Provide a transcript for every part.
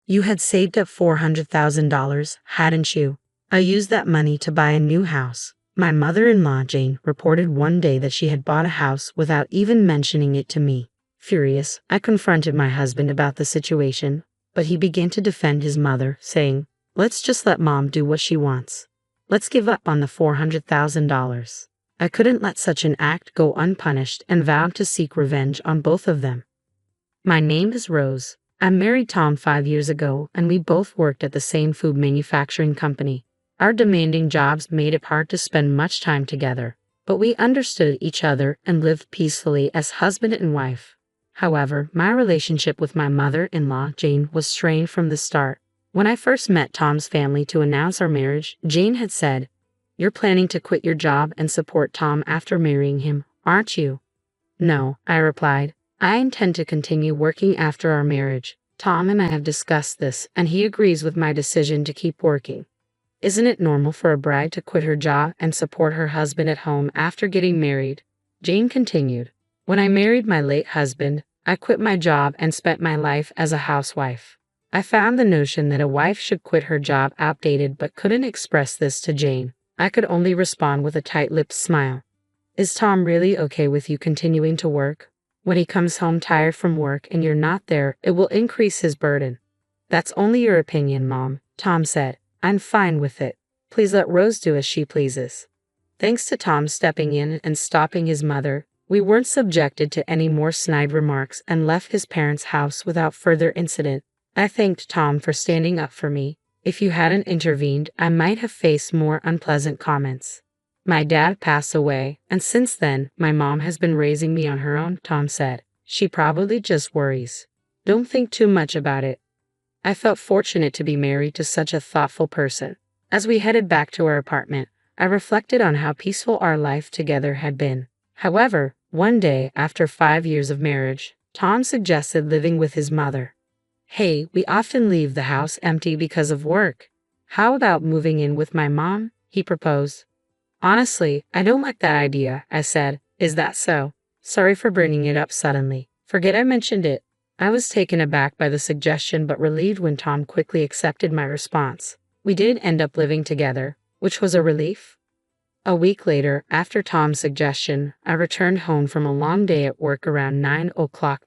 You had saved up $400,000, hadn't you? I used that money to buy a new house. My mother-in-law, Jane, reported one day that she had bought a house without even mentioning it to me. Furious, I confronted my husband about the situation, but he began to defend his mother, saying, "Let's just let Mom do what she wants. Let's give up on the $400,000. I couldn't let such an act go unpunished and vowed to seek revenge on both of them. My name is Rose. I married Tom 5 years ago, and we both worked at the same food manufacturing company. Our demanding jobs made it hard to spend much time together, but we understood each other and lived peacefully as husband and wife. However, my relationship with my mother-in-law, Jane, was strained from the start. When I first met Tom's family to announce our marriage, Jane had said, "You're planning to quit your job and support Tom after marrying him, aren't you?" "No," I replied. "I intend to continue working after our marriage. Tom and I have discussed this, and he agrees with my decision to keep working." "Isn't it normal for a bride to quit her job and support her husband at home after getting married?" Jane continued. "When I married my late husband, I quit my job and spent my life as a housewife. I found the notion that a wife should quit her job outdated but couldn't express this to Jane. I could only respond with a tight-lipped smile. Is Tom really okay with you continuing to work? When he comes home tired from work and you're not there, it will increase his burden." "That's only your opinion, Mom," Tom said. "I'm fine with it. Please let Rose do as she pleases." Thanks to Tom stepping in and stopping his mother, we weren't subjected to any more snide remarks and left his parents' house without further incident. I thanked Tom for standing up for me. If you hadn't intervened, I might have faced more unpleasant comments. "My dad passed away, and since then, my mom has been raising me on her own," Tom said. "She probably just worries. Don't think too much about it." I felt fortunate to be married to such a thoughtful person. As we headed back to our apartment, I reflected on how peaceful our life together had been. However, one day, after 5 years of marriage, Tom suggested living with his mother. "Hey, we often leave the house empty because of work. How about moving in with my mom?" he proposed. "Honestly, I don't like that idea," I said. "Is that so? Sorry for bringing it up suddenly. Forget I mentioned it." I was taken aback by the suggestion but relieved when Tom quickly accepted my response. We did end up living together, which was a relief. A week later, after Tom's suggestion, I returned home from a long day at work around 9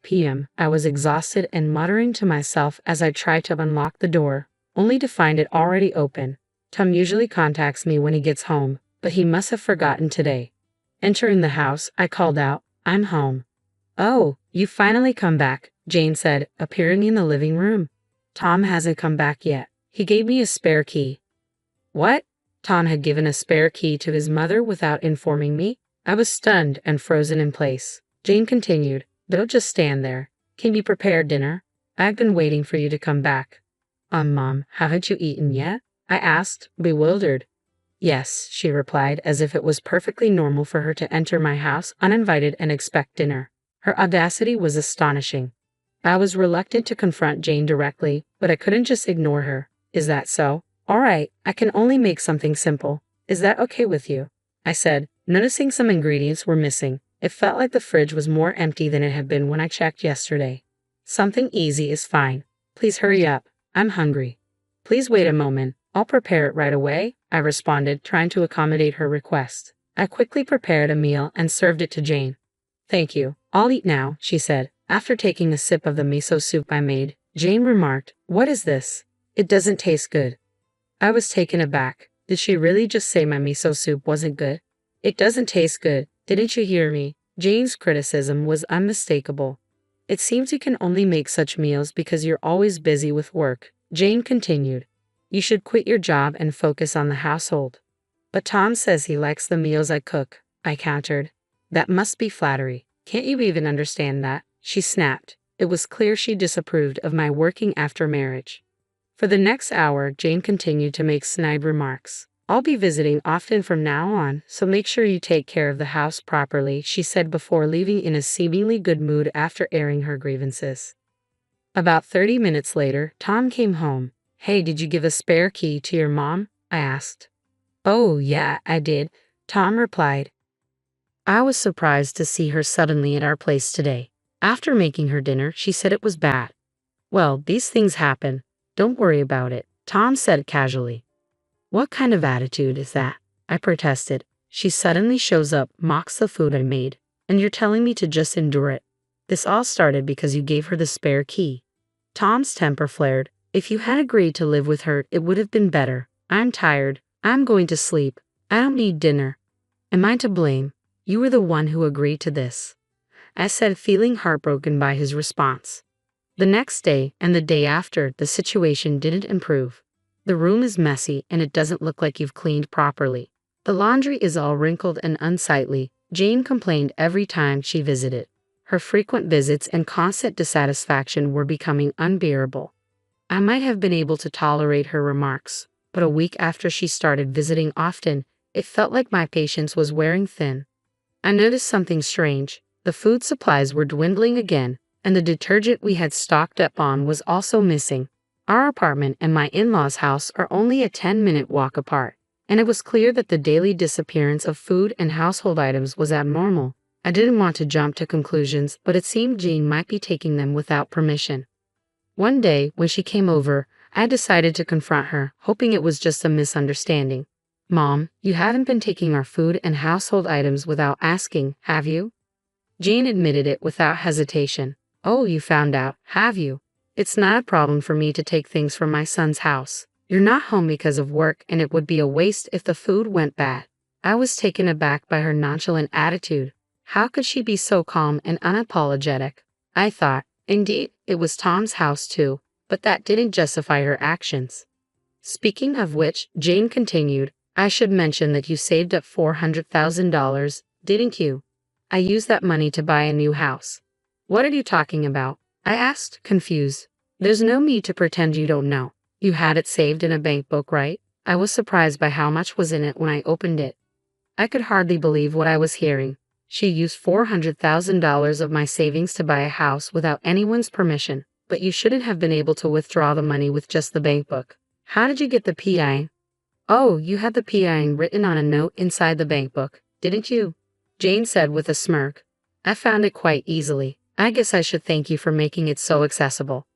p.m. I was exhausted and muttering to myself as I tried to unlock the door, only to find it already open. Tom usually contacts me when he gets home, but he must have forgotten today. Entering the house, I called out, "I'm home." "Oh, you've finally come back," Jane said, appearing in the living room. "Tom hasn't come back yet. He gave me a spare key." "What? Tom had given a spare key to his mother without informing me?" I was stunned and frozen in place. Jane continued, "Don't just stand there. Can you prepare dinner? I've been waiting for you to come back." Mom, haven't you eaten yet?" I asked, bewildered. "Yes," she replied, as if it was perfectly normal for her to enter my house uninvited and expect dinner. Her audacity was astonishing. I was reluctant to confront Jane directly, but I couldn't just ignore her. "Is that so? All right, I can only make something simple. Is that okay with you?" I said, noticing some ingredients were missing. It felt like the fridge was more empty than it had been when I checked yesterday. "Something easy is fine. Please hurry up. I'm hungry." "Please wait a moment. I'll prepare it right away," I responded, trying to accommodate her request. I quickly prepared a meal and served it to Jane. "Thank you. I'll eat now," she said. After taking a sip of the miso soup I made, Jane remarked, "What is this? It doesn't taste good." I was taken aback. Did she really just say my miso soup wasn't good? "It doesn't taste good. Didn't you hear me?" Jane's criticism was unmistakable. "It seems you can only make such meals because you're always busy with work," Jane continued. "You should quit your job and focus on the household." "But Tom says he likes the meals I cook," I countered. "That must be flattery. Can't you even understand that?" she snapped. It was clear she disapproved of my working after marriage. For the next hour, Jane continued to make snide remarks. "I'll be visiting often from now on, so make sure you take care of the house properly," she said before leaving in a seemingly good mood after airing her grievances. About 30 minutes later, Tom came home. "Hey, did you give a spare key to your mom?" I asked. "Oh, yeah, I did," Tom replied. I was surprised to see her suddenly at our place today. After making her dinner, she said it was bad. "Well, these things happen. Don't worry about it, Tom said casually. What kind of attitude is that? I protested. She suddenly shows up, mocks the food I made, and you're telling me to just endure it. This all started because you gave her the spare key. Tom's temper flared. If you had agreed to live with her, it would have been better. I'm tired. I'm going to sleep. I don't need dinner. Am I to blame? You were the one who agreed to this, I said, feeling heartbroken by his response. The next day and the day after, the situation didn't improve. The room is messy and it doesn't look like you've cleaned properly. The laundry is all wrinkled and unsightly, Jane complained every time she visited. Her frequent visits and constant dissatisfaction were becoming unbearable. I might have been able to tolerate her remarks, but a week after she started visiting often, it felt like my patience was wearing thin. I noticed something strange. The food supplies were dwindling again, and the detergent we had stocked up on was also missing. Our apartment and my in-laws' house are only a 10-minute walk apart, and it was clear that the daily disappearance of food and household items was abnormal. I didn't want to jump to conclusions, but it seemed Jane might be taking them without permission. One day, when she came over, I decided to confront her, hoping it was just a misunderstanding. Mom, you haven't been taking our food and household items without asking, have you? Jane admitted it without hesitation. Oh, you found out, have you? It's not a problem for me to take things from my son's house. You're not home because of work, and it would be a waste if the food went bad. I was taken aback by her nonchalant attitude. How could she be so calm and unapologetic? I thought, indeed, it was Tom's house too, but that didn't justify her actions. Speaking of which, Jane continued, I should mention that you saved up $400,000, didn't you? I used that money to buy a new house. What are you talking about? I asked, confused. There's no need to pretend you don't know. You had it saved in a bank book, right? I was surprised by how much was in it when I opened it. I could hardly believe what I was hearing. She used $400,000 of my savings to buy a house without anyone's permission, but you shouldn't have been able to withdraw the money with just the bank book. How did you get the PIN? Oh, you had the PIN written on a note inside the bank book, didn't you? Jane said with a smirk. I found it quite easily. I guess I should thank you for making it so accessible.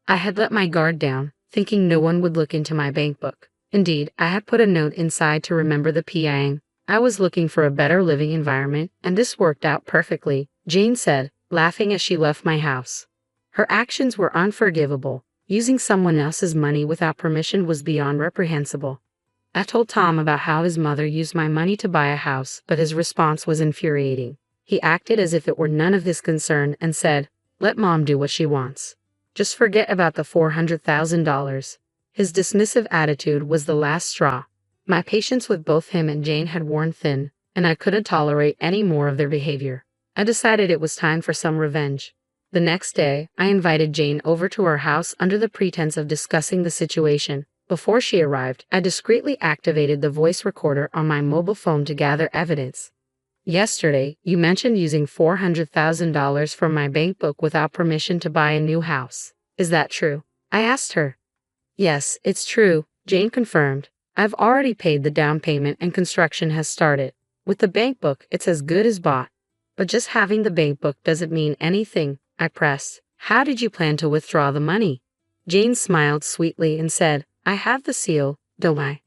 I had let my guard down, thinking no one would look into my bank book. Indeed, I had put a note inside to remember the PIN. I was looking for a better living environment, and this worked out perfectly, Jane said, laughing as she left my house. Her actions were unforgivable. Using someone else's money without permission was beyond reprehensible. I told Tom about how his mother used my money to buy a house, but his response was infuriating. He acted as if it were none of his concern and said, let Mom do what she wants. Just forget about the $400,000. His dismissive attitude was the last straw. My patience with both him and Jane had worn thin, and I couldn't tolerate any more of their behavior. I decided it was time for some revenge. The next day, I invited Jane over to our house under the pretense of discussing the situation. Before she arrived, I discreetly activated the voice recorder on my mobile phone to gather evidence. Yesterday, you mentioned using $400,000 from my bank book without permission to buy a new house. Is that true? I asked her. Yes, it's true, Jane confirmed. I've already paid the down payment and construction has started. With the bank book, it's as good as bought. But just having the bank book doesn't mean anything, I pressed. How did you plan to withdraw the money? Jane smiled sweetly and said, I have the seal, don't I?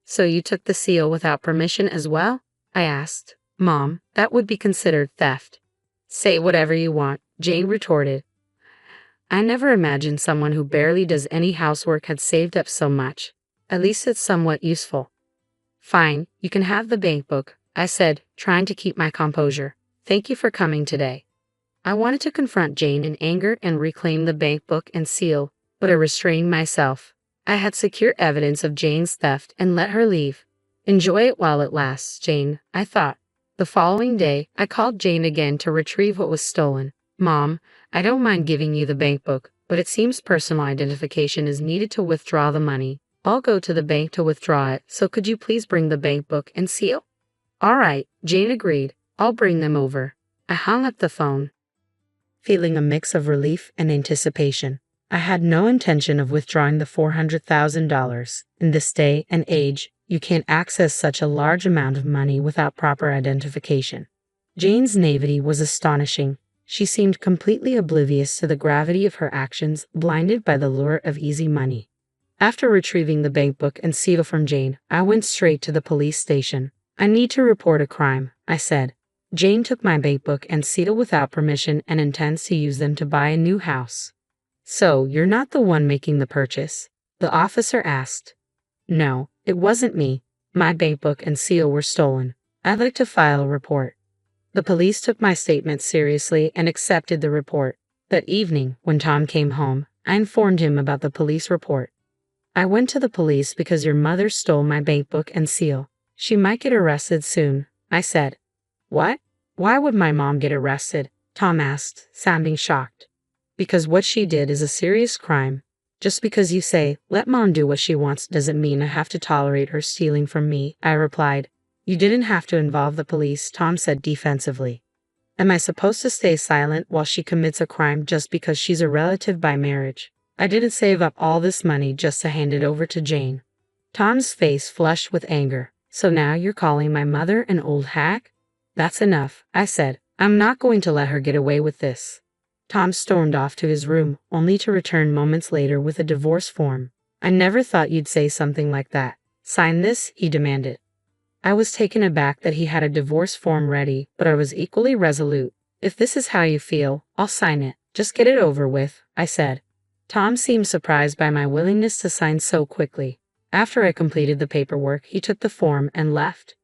So you took the seal without permission as well? I asked. Mom, that would be considered theft. Say whatever you want, Jane retorted. I never imagined someone who barely does any housework had saved up so much. At least it's somewhat useful. Fine, you can have the bank book, I said, trying to keep my composure. Thank you for coming today. I wanted to confront Jane in anger and reclaim the bank book and seal, but I restrained myself. I had secure evidence of Jane's theft and let her leave. Enjoy it while it lasts, Jane, I thought. The following day, I called Jane again to retrieve what was stolen. Mom, I don't mind giving you the bank book, but it seems personal identification is needed to withdraw the money. I'll go to the bank to withdraw it, so could you please bring the bank book and seal? All right, Jane agreed. I'll bring them over. I hung up the phone, feeling a mix of relief and anticipation. I had no intention of withdrawing the $400,000. In this day and age, you can't access such a large amount of money without proper identification. Jane's naivety was astonishing. She seemed completely oblivious to the gravity of her actions, blinded by the lure of easy money. After retrieving the bank book and seal from Jane, I went straight to the police station. "I need to report a crime," I said. "Jane took my bank book and seal without permission and intends to use them to buy a new house." "So, you're not the one making the purchase?" the officer asked. "No, it wasn't me. My bank book and seal were stolen. I'd like to file a report." The police took my statement seriously and accepted the report. That evening, when Tom came home, I informed him about the police report. "I went to the police because your mother stole my bank book and seal. She might get arrested soon," I said. "What? Why would my mom get arrested?" Tom asked, sounding shocked. "Because what she did is a serious crime. Just because you say, 'Let mom do what she wants,' doesn't mean I have to tolerate her stealing from me," I replied. "You didn't have to involve the police," Tom said defensively. "Am I supposed to stay silent while she commits a crime just because she's a relative by marriage? I didn't save up all this money just to hand it over to Jane." Tom's face flushed with anger. "So now you're calling my mother an old hag?" "That's enough," I said. "I'm not going to let her get away with this." Tom stormed off to his room, only to return moments later with a divorce form. "I never thought you'd say something like that. Sign this," he demanded. I was taken aback that he had a divorce form ready, but I was equally resolute. "If this is how you feel, I'll sign it. Just get it over with," I said. Tom seemed surprised by my willingness to sign so quickly. After I completed the paperwork, he took the form and left.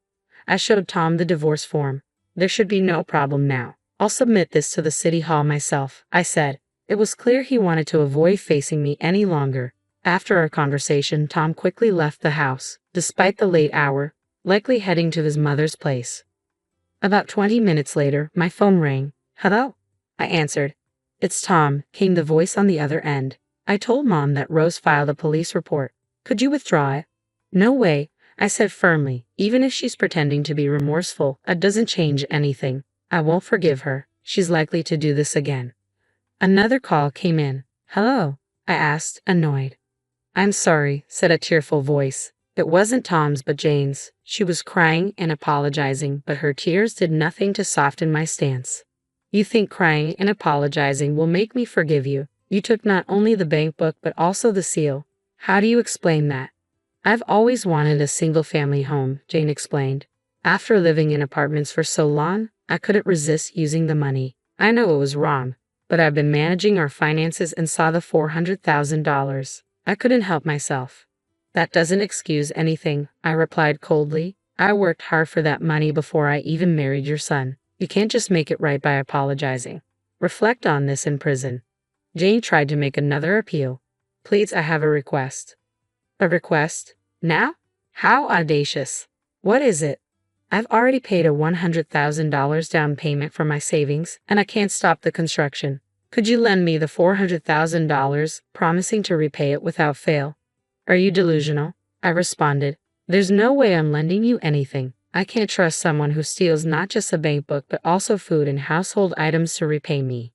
I showed Tom the divorce form. "There should be no problem now. I'll submit this to the city hall myself," I said. It was clear he wanted to avoid facing me any longer. After our conversation, Tom quickly left the house, despite the late hour, likely heading to his mother's place. About 20 minutes later, my phone rang. "Hello?" I answered. "It's Tom," came the voice on the other end. "I told Mom that Rose filed a police report. Could you withdraw it?" "No way," I said firmly. "Even if she's pretending to be remorseful, that doesn't change anything. I won't forgive her. She's likely to do this again." Another call came in. "Hello?" I asked, annoyed. "I'm sorry," said a tearful voice. It wasn't Tom's but Jane's. She was crying and apologizing, but her tears did nothing to soften my stance. "You think crying and apologizing will make me forgive you? You took not only the bank book but also the seal. How do you explain that?" "I've always wanted a single-family home," Jane explained. "After living in apartments for so long, I couldn't resist using the money. I know it was wrong, but I've been managing our finances and saw the $400,000. I couldn't help myself." "That doesn't excuse anything," I replied coldly. "I worked hard for that money before I even married your son. You can't just make it right by apologizing. Reflect on this in prison." Jane tried to make another appeal. "Please, I have a request." "A request? Now? How audacious. What is it?" "I've already paid a $100,000 down payment for my savings, and I can't stop the construction. Could you lend me the $400,000, promising to repay it without fail?" "Are you delusional?" I responded. "There's no way I'm lending you anything. I can't trust someone who steals not just a bank book but also food and household items to repay me."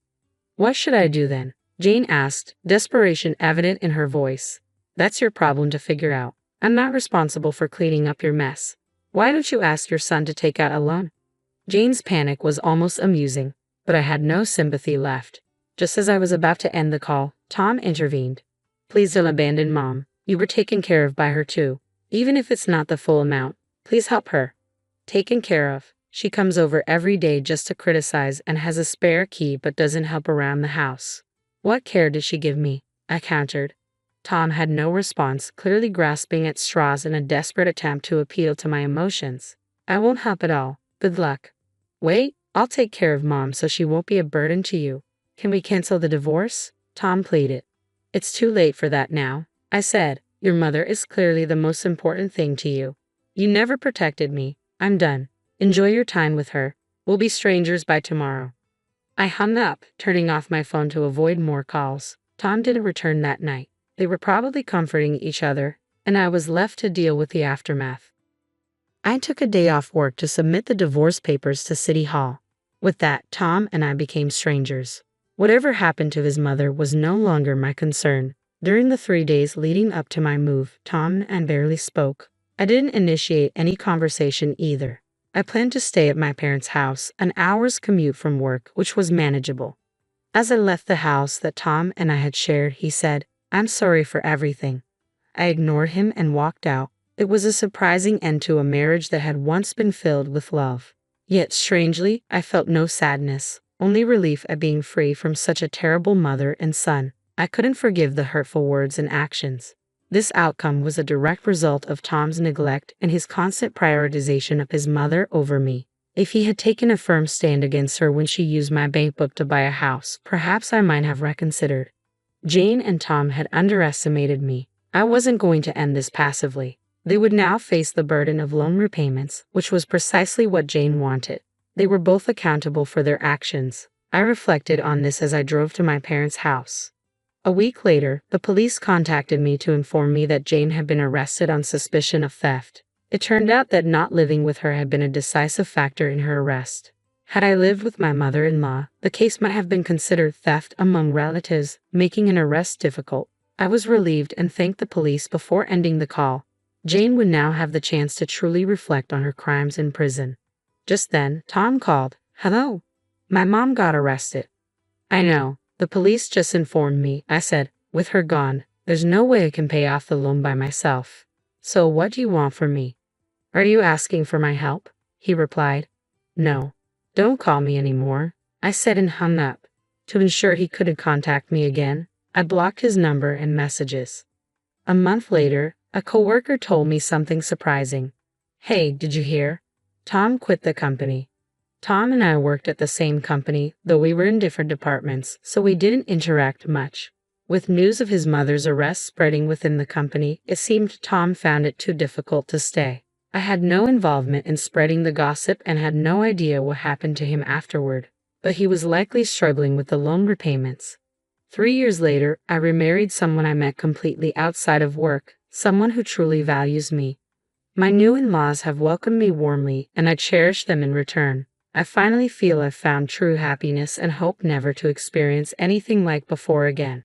"What should I do then?" Jane asked, desperation evident in her voice. "That's your problem to figure out. I'm not responsible for cleaning up your mess. Why don't you ask your son to take out a loan?" Jane's panic was almost amusing, but I had no sympathy left. Just as I was about to end the call, Tom intervened. "Please don't abandon Mom. You were taken care of by her too. Even if it's not the full amount, please help her." "Taken care of? She comes over every day just to criticize and has a spare key but doesn't help around the house." "What care does she give me?" I countered. Tom had no response, clearly grasping at straws in a desperate attempt to appeal to my emotions. "I won't help at all. Good luck." "Wait, I'll take care of Mom so she won't be a burden to you. Can we cancel the divorce?" Tom pleaded. "It's too late for that now," I said. "Your mother is clearly the most important thing to you. You never protected me. I'm done. Enjoy your time with her. We'll be strangers by tomorrow." I hung up, turning off my phone to avoid more calls. Tom didn't return that night. They were probably comforting each other, and I was left to deal with the aftermath. I took a day off work to submit the divorce papers to City Hall. With that, Tom and I became strangers. Whatever happened to his mother was no longer my concern. During the 3 days leading up to my move, Tom and I barely spoke. I didn't initiate any conversation either. I planned to stay at my parents' house, an hour's commute from work, which was manageable. As I left the house that Tom and I had shared, he said, "I'm sorry for everything." I ignored him and walked out. It was a surprising end to a marriage that had once been filled with love. Yet, strangely, I felt no sadness, only relief at being free from such a terrible mother and son. I couldn't forgive the hurtful words and actions. This outcome was a direct result of Tom's neglect and his constant prioritization of his mother over me. If he had taken a firm stand against her when she used my bank book to buy a house, perhaps I might have reconsidered. Jane and Tom had underestimated me. I wasn't going to end this passively. They would now face the burden of loan repayments, which was precisely what Jane wanted. They were both accountable for their actions. I reflected on this as I drove to my parents' house. A week later, the police contacted me to inform me that Jane had been arrested on suspicion of theft. It turned out that not living with her had been a decisive factor in her arrest. Had I lived with my mother-in-law, the case might have been considered theft among relatives, making an arrest difficult. I was relieved and thanked the police before ending the call. Jane would now have the chance to truly reflect on her crimes in prison. Just then, Tom called. "Hello. My mom got arrested." "I know. The police just informed me," I said. "With her gone, there's no way I can pay off the loan by myself. So what do you want from me?" "Are you asking for my help?" he replied. "No. Don't call me anymore," I said and hung up. To ensure he couldn't contact me again, I blocked his number and messages. A month later, a coworker told me something surprising. "Hey, did you hear? Tom quit the company." Tom and I worked at the same company, though we were in different departments, so we didn't interact much. With news of his mother's arrest spreading within the company, it seemed Tom found it too difficult to stay. I had no involvement in spreading the gossip and had no idea what happened to him afterward, but he was likely struggling with the loan repayments. 3 years later, I remarried someone I met completely outside of work, someone who truly values me. My new in-laws have welcomed me warmly, and I cherish them in return. I finally feel I've found true happiness and hope never to experience anything like before again.